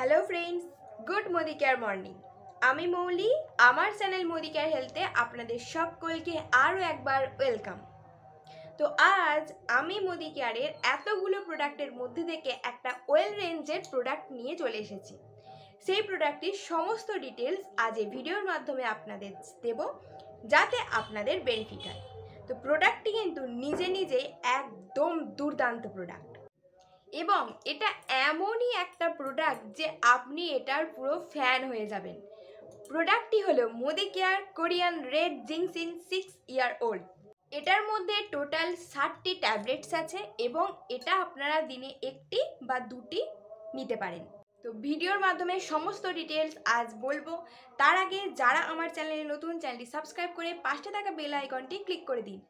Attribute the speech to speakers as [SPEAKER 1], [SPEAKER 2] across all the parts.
[SPEAKER 1] Hello friends, good Modi care morning. আমি মৌলি, আমার channel Modi care হেলথে আপনাদের সকলকে আরও একবার ওয়েলকাম। তো আজ আমি মোদি কেয়ারের এতগুলো প্রোডাক্টের মধ্যে থেকে একটা ওয়েল রেঞ্জের প্রোডাক্ট নিয়ে চলে এসেছি। সেই প্রোডাক্টটির সমস্ত ডিটেলস আজ এই ভিডিওর মাধ্যমে আপনাদের দেব, যাতে আপনাদের বেনিফিট হয়। তো প্রোডাক্টটি কিন্তু নিজে নিজেই একদম দুর্দান্ত প্রোডাক্ট, এবং এটা এমনই একটা প্রোডাক্ট যে আপনি এটার পুরো ফ্যান হয়ে যাবেন। প্রোডাক্টটি হলো Modi care Korean red ginseng 6 year old. এটার মধ্যে টোটাল 60টি ট্যাবলেটস আছে এবং এটা আপনারা দিনে একটি বা দুটি নিতে পারেন। তো ভিডিওর মাধ্যমে সমস্ত ডিটেলস আজ বলবো। তার আগে যারা আমার চ্যানেলে নতুন, চ্যানেলটি সাবস্ক্রাইব করে পাশে থাকা বেল আইকনটি ক্লিক করে দিন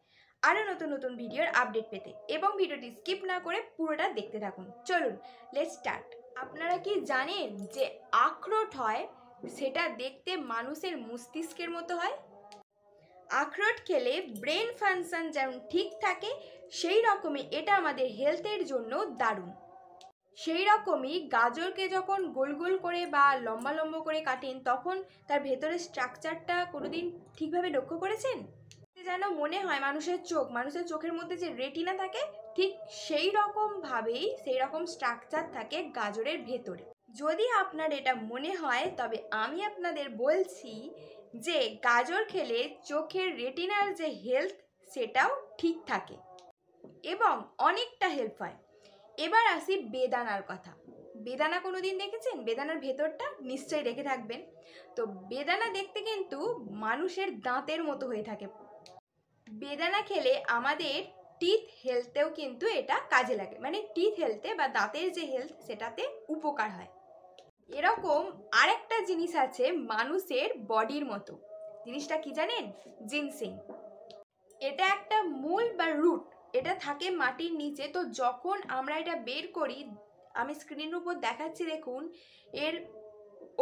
[SPEAKER 1] আরও নতুন নতুন ভিডিওর আপডেট পেতে, এবং ভিডিওটি স্কিপ না করে পুরোটা দেখতে থাকুন। চলুন লেটস স্টার্ট। আপনারা কি জানেন যে আখরোট হয় সেটা দেখতে মানুষের মস্তিষ্কের মতো হয়? আখরোট খেলে ব্রেন ফাংশন যেমন ঠিক থাকে, সেই রকমই এটা আমাদের হেলথের জন্য দারুণ। সেই রকমই গাজরকে যখন গোল গোল করে বা লম্বা লম্বা করে কাটেন, তখন তার ভেতরের স্ট্রাকচারটা কোনোদিন ঠিকভাবে লক্ষ্য করেছেন? যেন মনে হয় মানুষের চোখের মধ্যে যে রেটিনা থাকে, ঠিক সেই রকমভাবেই সেই রকম স্ট্রাকচার থাকে গাজরের ভেতরে। যদি আপনার এটা মনে হয়, তবে আমি আপনাদের বলছি যে গাজর খেলে চোখের রেটিনার যে হেলথ সেটাও ঠিক থাকে এবং অনেকটা হেল্প হয়। এবার আসি বেদানার কথা। বেদানা কোনোদিন দেখেছেন? বেদানার ভেতরটা নিশ্চয়ই দেখে থাকবেন। তো বেদানা দেখতে কিন্তু মানুষের দাঁতের মতো হয়ে থাকে। বেদানা খেলে আমাদের টিথ হেলথেও কিন্তু এটা কাজে লাগে, মানে টিথ হেলথে বা দাঁতের যে হেলথ সেটাতে উপকার হয়। এরকম আরেকটা জিনিস আছে মানুষের বডির মতো। জিনিসটা কি জানেন? জিনসিং। এটা একটা মূল বা রুট, এটা থাকে মাটির নিচে। তো যখন আমরা এটা বের করি, আমি স্ক্রিনের উপর দেখাচ্ছি দেখুন, এর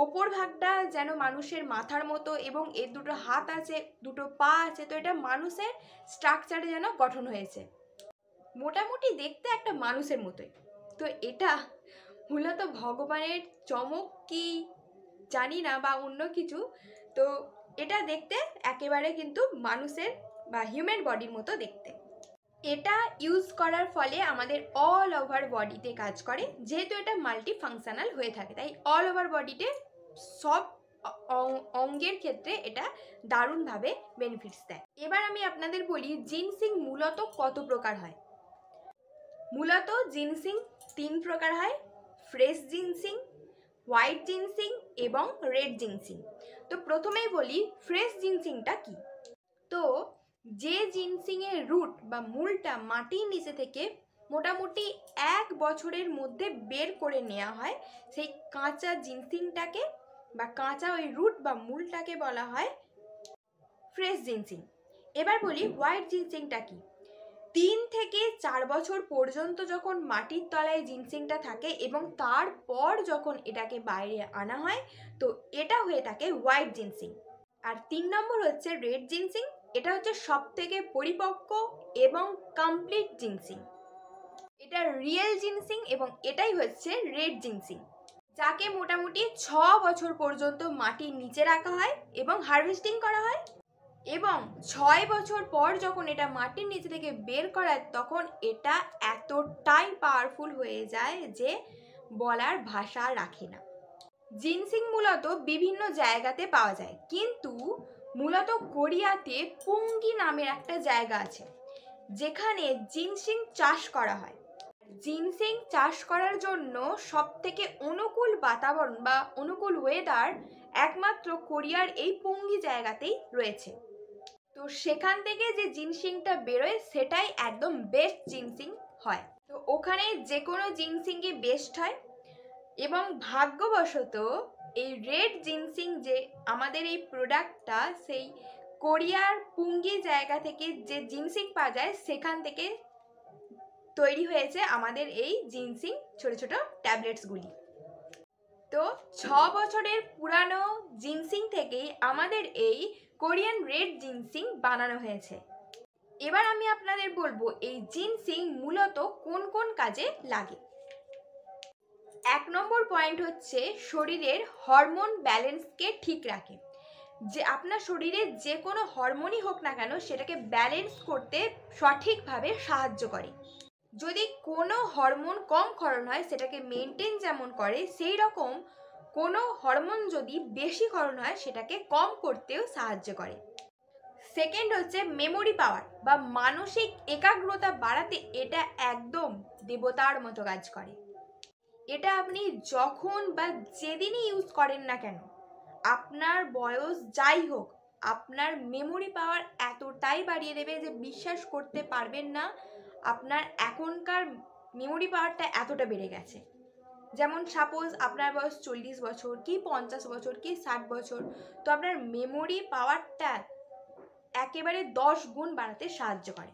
[SPEAKER 1] ওপর ভাগটা যেন মানুষের মাথার মতো এবং এর দুটো হাত আছে, দুটো পা আছে। তো এটা মানুষের স্ট্রাকচারে যেন গঠন হয়েছে, মোটামুটি দেখতে একটা মানুষের মতোই। তো এটা মূলত ভগবানের চমক কি জানি না, বা অন্য কিছু। তো এটা দেখতে একেবারে কিন্তু মানুষের বা হিউম্যান বডির মতো দেখতে। এটা ইউজ করার ফলে আমাদের অল ওভার বডিতে কাজ করে, যেহেতু এটা মাল্টি ফাংশনাল হয়ে থাকে, তাই অল ওভার বডিতে সব অঙ্গের ক্ষেত্রে এটা দারুণভাবে বেনিফিটস দেয়। এবার আমি আপনাদের বলি জিনসিং মূলত কত প্রকার হয়। মূলত জিনসিং 3 প্রকার হয়: ফ্রেশ জিনসিং, হোয়াইট জিনসিং এবং রেড জিনসিং। তো প্রথমেই বলি ফ্রেশ জিনসিংটা কি। তো যে জিনসিংয়ের রুট বা মূলটা মাটির নিচে থেকে মোটামুটি 1 বছরের মধ্যে বের করে নেওয়া হয়, সেই কাঁচা জিনসিংটাকে বা কাঁচা ওই রুট বা মূলটাকে বলা হয় ফ্রেশ জিনসিং। এবার বলি হোয়াইট জিনসিংটা কি। 3 থেকে 4 বছর পর্যন্ত যখন মাটির তলায় জিনসিংটা থাকে এবং তারপর যখন এটাকে বাইরে আনা হয়, তো এটা হয়ে থাকে হোয়াইট জিনসিং। আর 3 নম্বর হচ্ছে রেড জিনসিং। এটা হচ্ছে সব থেকে পরিপক্ক এবং কমপ্লিট জিনসিং। এটা রিয়েল জিনসিং এবং এটাই হচ্ছে রেড জিনসিং, যাকে মোটামুটি 6 বছর পর্যন্ত মাটির নিচে রাখা হয় এবং হারভেস্টিং করা হয়, এবং 6 বছর পর যখন এটা মাটির নিচে থেকে বের করা হয়, তখন এটা এতটাই পাওয়ারফুল হয়ে যায় যে বলার ভাষা রাখে না। জিনসিং মূলত বিভিন্ন জায়গাতে পাওয়া যায়, কিন্তু মূলত কোরিয়াতে পুঙ্গি নামের একটা জায়গা আছে যেখানে জিনসিং চাষ করা হয়। জিনসিং চাষ করার জন্য সবথেকে অনুকূল বাতাবরণ বা অনুকূল ওয়েদার একমাত্র কোরিয়ার এই পুঙ্গি জায়গাতেই রয়েছে। তো সেখান থেকে যে জিনসিংটা বেরোয় সেটাই একদম বেস্ট জিনসিং হয়। তো ওখানে যে কোনো জিনসিংই বেস্ট হয়, এবং ভাগ্যবশত এই রেড জিনসিং যে আমাদের এই প্রোডাক্টটা সেই কোরিয়ার পুঙ্গি জায়গা থেকে যে জিনসিং পাওয়া যায় সেখান থেকে তৈরি হয়েছে আমাদের এই জিনসিং ছোট ছোট ট্যাবলেটসগুলি। তো 6 বছরের পুরানো জিনসিং থেকেই আমাদের এই কোরিয়ান রেড জিনসিং বানানো হয়েছে। এবার আমি আপনাদের বলবো এই জিনসিং মূলত কোন কোন কাজে লাগে। 1 নম্বর পয়েন্ট হচ্ছে শরীরের হরমোন ব্যালেন্সকে ঠিক রাখে। যে আপনার শরীরে যে কোনো হরমোনই হোক না কেন সেটাকে ব্যালেন্স করতে সঠিকভাবে সাহায্য করে। যদি কোনো হরমোন কম ক্ষরণ হয় সেটাকে মেনটেন যেমন করে, সেই রকম কোনো হরমোন যদি বেশি ক্ষরণ হয় সেটাকে কম করতেও সাহায্য করে। সেকেন্ড হচ্ছে মেমোরি পাওয়ার বা মানসিক একাগ্রতা বাড়াতে এটা একদম দেবতার মতো কাজ করে। এটা আপনি যখন বা যেদিনই ইউজ করেন না কেন, আপনার বয়স যাই হোক, আপনার মেমোরি পাওয়ার এতটাই বাড়িয়ে দেবে যে বিশ্বাস করতে পারবেন না আপনার এখনকার মেমোরি পাওয়ারটা এতটা বেড়ে গেছে। যেমন সাপোজ আপনার বয়স 40 বছর কি 50 বছর কি 60 বছর, তো আপনার মেমোরি পাওয়ারটা একেবারে 10 গুণ বাড়াতে সাহায্য করে।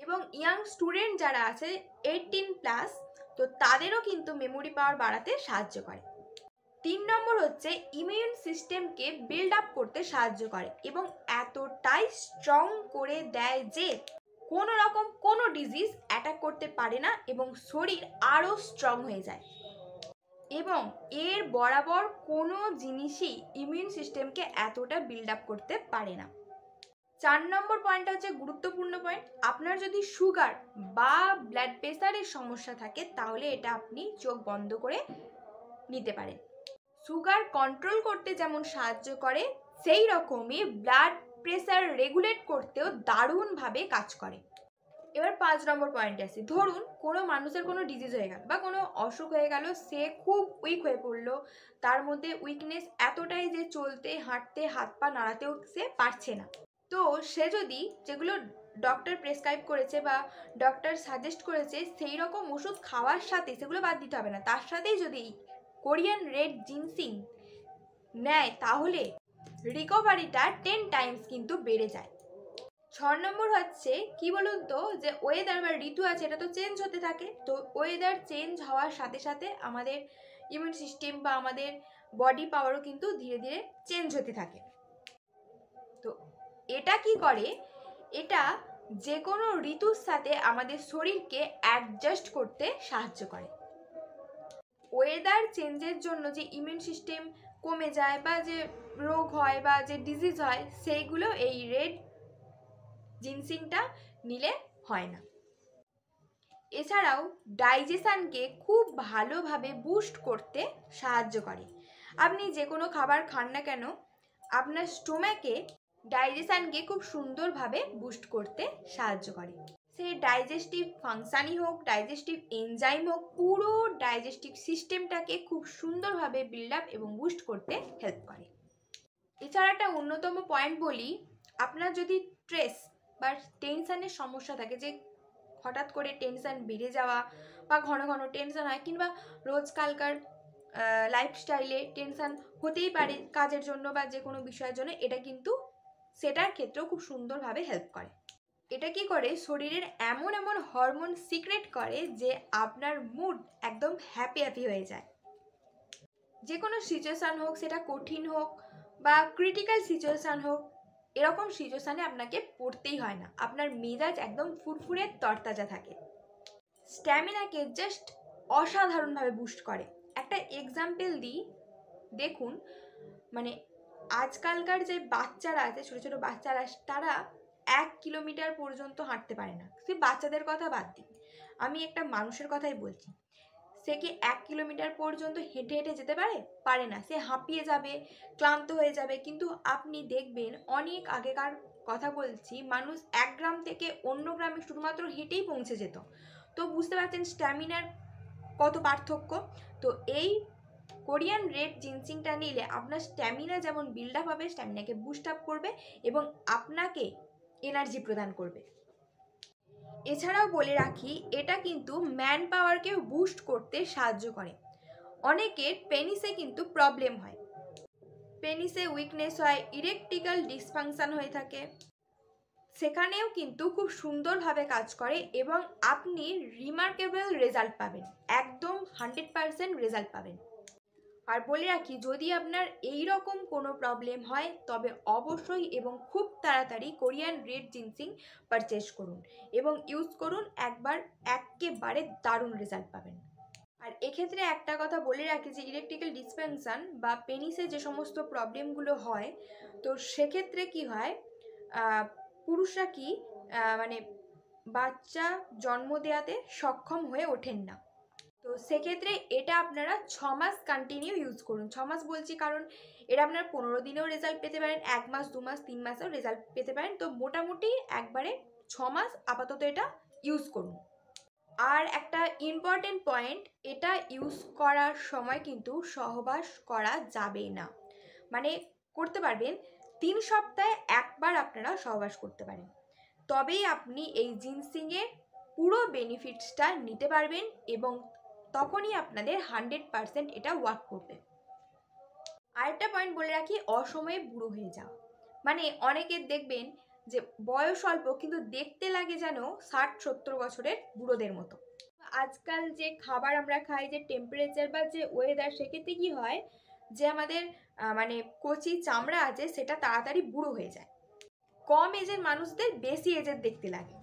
[SPEAKER 1] এবং ইয়াং স্টুডেন্ট যারা আছে 18+, তো তাদেরও কিন্তু মেমোরি পাওয়ার বাড়াতে সাহায্য করে। 3 নম্বর হচ্ছে ইমিউন সিস্টেমকে বিল্ড আপ করতে সাহায্য করে এবং এতটাই স্ট্রং করে দেয় যে কোনো রকম কোনো ডিজিজ অ্যাটাক করতে পারে না এবং শরীর আরও স্ট্রং হয়ে যায়। এবং এর বরাবর কোনো জিনিসই ইমিউন সিস্টেমকে এতটা বিল্ড আপ করতে পারে না। 4 নম্বর পয়েন্টটা হচ্ছে গুরুত্বপূর্ণ পয়েন্ট। আপনার যদি সুগার বা ব্লাড প্রেসারের সমস্যা থাকে তাহলে এটা আপনি চোখ বন্ধ করে নিতে পারেন। সুগার কন্ট্রোল করতে যেমন সাহায্য করে, সেই রকমই ব্লাড প্রেসার রেগুলেট করতেও দারুণভাবে কাজ করে। এবার 5 নম্বর পয়েন্টে আসি। ধরুন কোনো মানুষের কোনো ডিজিজ হয়ে গেল বা কোনো অসুখ হয়ে গেল, সে খুব উইক হয়ে পড়লো, তার মধ্যে উইকনেস এতটাই যে চলতে হাঁটতে হাত পা নাড়াতেও সে পারছে না। তো সে যদি যেগুলো ডক্টর প্রেসক্রাইব করেছে বা ডক্টর সাজেস্ট করেছে সেই রকম ওষুধ খাওয়ার সাথে, সেগুলো বাদ দিতে হবে না, তার সাথেই যদি কোরিয়ান রেড জিনসিং নেয় তাহলে রিকভারিটা 10 টাইমস কিন্তু বেড়ে যায়। 6 নম্বর হচ্ছে কি বলুন তো, যে ওয়েদার বা ঋতু আছে এটা তো চেঞ্জ হতে থাকে। তো ওয়েদার চেঞ্জ হওয়ার সাথে সাথে আমাদের ইমিউন সিস্টেম বা আমাদের বডি পাওয়ারও কিন্তু ধীরে ধীরে চেঞ্জ হতে থাকে। তো এটা কি করে, এটা যে কোনো ঋতুর সাথে আমাদের শরীরকে অ্যাডজাস্ট করতে সাহায্য করে। ওয়েদার চেঞ্জের জন্য যে ইমিউন সিস্টেম কমে যায় বা যে রোগ হয় বা যে ডিজিজ হয়, সেইগুলো এই রেড জিনসিংটা নিলে হয় না। এছাড়াও ডাইজেশনকে খুব ভালোভাবে বুস্ট করতে সাহায্য করে। আপনি যে কোনো খাবার খান না কেন, আপনার স্টোমাকে ডাইজেশনকে খুব সুন্দরভাবে বুস্ট করতে সাহায্য করে। সে ডাইজেস্টিভ ফাংশনই হোক, ডাইজেস্টিভ এনজাইম হোক, পুরো ডাইজেস্টিভ সিস্টেমটাকে খুব সুন্দরভাবে বিল্ড আপ এবং বুস্ট করতে হেল্প করে। এছাড়া একটা অন্যতম পয়েন্ট বলি, আপনার যদি স্ট্রেস বা টেনশানের সমস্যা থাকে, যে হঠাৎ করে টেনশান বেড়ে যাওয়া বা ঘন ঘন টেনশান হয়, কিংবা রোজকালকার লাইফস্টাইলে টেনশান হতেই পারে কাজের জন্য বা যে কোনো বিষয়ের জন্য, এটা কিন্তু সেটার ক্ষেত্রেও খুব সুন্দরভাবে হেল্প করে। এটা কি করে, শরীরের এমন এমন হরমোন সিক্রেট করে যে আপনার মুড একদম হ্যাপি হ্যাপি হয়ে যায়। যে কোনো সিচুয়েশান হোক, সেটা কঠিন হোক বা ক্রিটিক্যাল সিচুয়েশান হোক, এরকম সিচুয়েশানে আপনাকে পড়তেই হয় না, আপনার মেজাজ একদম ফুরফুরে তরতাজা থাকে। স্ট্যামিনাকে জাস্ট অসাধারণভাবে বুস্ট করে। একটা এক্সাম্পল দিই, দেখুন মানে আজকালকার যে বাচ্চারা আছে, ছোটো ছোটো বাচ্চারা, তারা 1 কিলোমিটার পর্যন্ত হাঁটতে পারে না। সে বাচ্চাদের কথা বাদ দিন, আমি একটা মানুষের কথাই বলছি। সে কি 1 কিলোমিটার পর্যন্ত হেঁটে হেঁটে যেতে পারে না, সে হাঁপিয়ে যাবে, ক্লান্ত হয়ে যাবে। কিন্তু আপনি দেখবেন অনেক আগেকার কথা বলছি, মানুষ 1 গ্রাম থেকে অন্য গ্রামে শুধুমাত্র হেঁটেই পৌঁছে যেত। তো বুঝতে পারছেন স্ট্যামিনার কত পার্থক্য। তো এই কোরিয়ান রেড জিনসিংটা নিলে আপনার স্ট্যামিনা যেমন বিল্ড আপ হবে, স্ট্যামিনাকে বুস্ট আপ করবে এবং আপনাকে এনার্জি প্রদান করবে। এছাড়াও বলে রাখি, এটা কিন্তু ম্যান পাওয়ারকেও বুস্ট করতে সাহায্য করে। অনেকের পেনিসে কিন্তু প্রবলেম হয়, পেনিসে উইকনেস হয়, ইরেকটিক্যাল ডিসফাংশন হয়ে থাকে, সেখানেও কিন্তু খুব সুন্দরভাবে কাজ করে এবং আপনি রিমার্কেবল রেজাল্ট পাবেন, একদম 100% রেজাল্ট পাবেন। আর বলে রাখি, যদি আপনার এই রকম কোনো প্রবলেম হয় তবে অবশ্যই এবং খুব তাড়াতাড়ি কোরিয়ান রেড জিনসিং পারচেজ করুন এবং ইউজ করুন, একবার একেবারে দারুণ রেজাল্ট পাবেন। আর এক্ষেত্রে একটা কথা বলে রাখি যে ইরেকটাইল ডিসফাংশন বা পেনিসে যে সমস্ত প্রবলেমগুলো হয়, তো সেক্ষেত্রে কি হয়, পুরুষরা কি মানে বাচ্চা জন্ম দেওয়াতে সক্ষম হয়ে ওঠেন না। তো সেক্ষেত্রে এটা আপনারা 6 মাস কন্টিনিউ ইউজ করুন। 6 মাস বলছি কারণ এটা আপনারা 15 দিনেও রেজাল্ট পেতে পারেন, 1 মাস 2 মাস 3 মাসেও রেজাল্ট পেতে পারেন। তো মোটামুটি একবারে 6 মাস আপাতত এটা ইউজ করুন। আর একটা ইম্পর্টেন্ট পয়েন্ট, এটা ইউজ করার সময় কিন্তু সহবাস করা যাবে না। মানে করতে পারবেন 3 সপ্তাহে একবার আপনারা সহবাস করতে পারেন, তবেই আপনি এই জিনসিংয়ের পুরো বেনিফিটসটা নিতে পারবেন এবং তখনই আপনাদের 100% এটা ওয়ার্ক করবে। আরেকটা পয়েন্ট বলে রাখি, অসময়ে বুড়ো হয়ে যাওয়া। মানে অনেকের দেখবেন যে বয়স অল্প কিন্তু দেখতে লাগে যেন 60-70 বছরের বুড়োদের মতো। আজকাল যে খাবার আমরা খাই, যে টেম্পারেচার বা যে ওয়েদার, সেক্ষেত্রে কি হয় যে আমাদের মানে কচি চামড়া আছে সেটা তাড়াতাড়ি বুড়ো হয়ে যায়, কম এজের মানুষদের বেশি এজের দেখতে লাগে।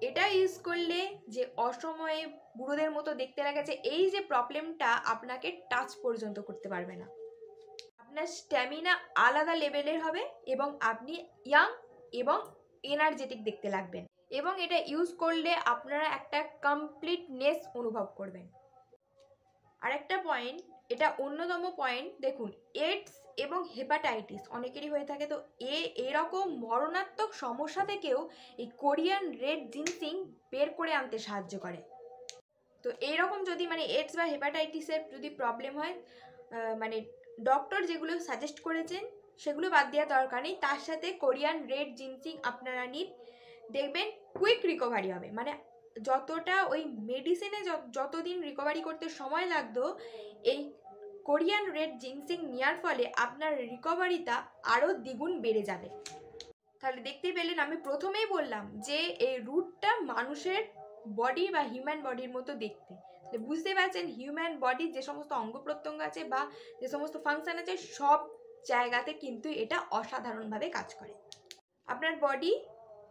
[SPEAKER 1] এটা ইউজ করলে যে অসময়ে বুড়োদের মতো দেখতে লাগেছে, এই যে প্রবলেমটা আপনাকে টাচ পর্যন্ত করতে পারবে না। আপনার স্ট্যামিনা আলাদা লেভেলের হবে এবং আপনি ইয়াং এবং এনার্জেটিক দেখতে লাগবেন, এবং এটা ইউজ করলে আপনারা একটা কমপ্লিটনেস অনুভব করবেন। আরেকটা পয়েন্ট, এটা অন্যতম পয়েন্ট, দেখুন এইডস এবং হেপাটাইটিস অনেকেরই হয়ে থাকে। তো এরকম মরণাত্মক সমস্যা থেকেও এই কোরিয়ান রেড জিনসিং বের করে আনতে সাহায্য করে। তো এইরকম যদি মানে এইডস বা হেপাটাইটিসের যদি প্রবলেম হয়, মানে ডক্টর যেগুলো সাজেস্ট করেছেন সেগুলো বাদ দেওয়া দরকার নেই, তার সাথে কোরিয়ান রেড জিনসিং আপনারা নিন, দেখবেন কুইক রিকভারি হবে। মানে যতটা ওই মেডিসিনে যতদিন রিকভারি করতে সময় লাগতো, এই কোরিয়ান রেড জিনসিং নেওয়ার ফলে আপনার রিকভারিটা আরও দ্বিগুণ বেড়ে যাবে। তাহলে দেখতেই পেলেন, আমি প্রথমেই বললাম যে এই রুটটা মানুষের বডি বা হিউম্যান বডির মতো দেখতে। বুঝতে পারছেন হিউম্যান বডির যে সমস্ত অঙ্গ প্রত্যঙ্গ আছে বা যে সমস্ত ফাংশন আছে, সব জায়গাতে কিন্তু এটা অসাধারণভাবে কাজ করে। আপনার বডি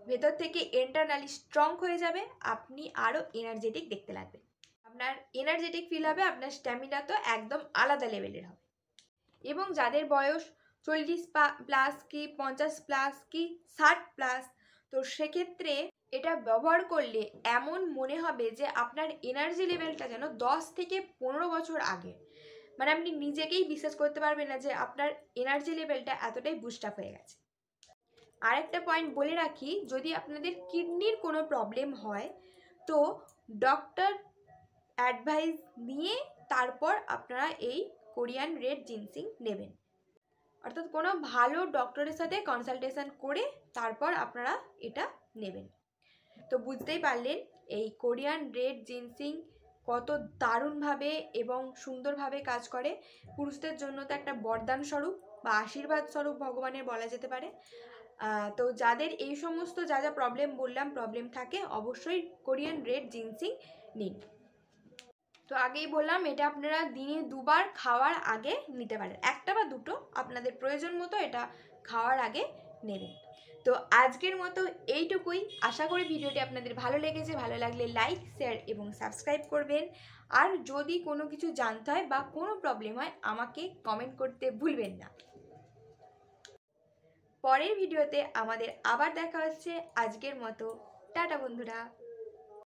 [SPEAKER 1] ভেতর থেকে ইন্টারনালি স্ট্রং হয়ে যাবে, আপনি আরও এনার্জেটিক দেখতে লাগবে, আপনার এনার্জেটিক ফিল হবে, আপনার স্ট্যামিনা তো একদম আলাদা লেভেলের হবে। এবং যাদের বয়স 40+ কি 50+ কি 60+, তো সেক্ষেত্রে এটা ব্যবহার করলে এমন মনে হবে যে আপনার এনার্জি লেভেলটা যেন 10 থেকে 15 বছর আগে। মানে আপনি নিজেকেই বিশ্বাস করতে পারবেন না যে আপনার এনার্জি লেভেলটা এতটাই বুস্ট আপ হয়ে গেছে। আরেকটা পয়েন্ট বলে রাখি, যদি আপনাদের কিডনির কোনো প্রবলেম হয় তো ডক্টর অ্যাডভাইস নিয়ে তারপর আপনারা এই কোরিয়ান রেড জিনসিং নেবেন, অর্থাৎ কোনো ভালো ডক্টরের সাথে কনসালটেশন করে তারপর আপনারা এটা নেবেন। তো বুঝতেই পারলেন এই কোরিয়ান রেড জিনসিং কত দারুণভাবে এবং সুন্দরভাবে কাজ করে। পুরুষদের জন্য তো একটা বরদান স্বরূপ বা আশীর্বাদ স্বরূপ ভগবানের বলা যেতে পারে। তো যাদের এই সমস্ত যা যা প্রবলেম থাকে, অবশ্যই কোরিয়ান রেড জিনসিং নিন। তো আগেই বললাম এটা আপনারা দিনে 2 বার খাওয়ার আগে নিতে পারেন, 1টা বা 2টো আপনাদের প্রয়োজন মতো এটা খাওয়ার আগে নেবেন। তো আজকের মতো এইটুকুই, আশা করি ভিডিওটি আপনাদের ভালো লেগেছে। ভালো লাগলে লাইক, শেয়ার এবং সাবস্ক্রাইব করবেন। আর যদি কোনো কিছু জানতে হয় বা কোনো প্রবলেম হয় আমাকে কমেন্ট করতে ভুলবেন না। পরের ভিডিওতে আমাদের আবার দেখা হচ্ছে। আজকের মতো টাটা বন্ধুরা।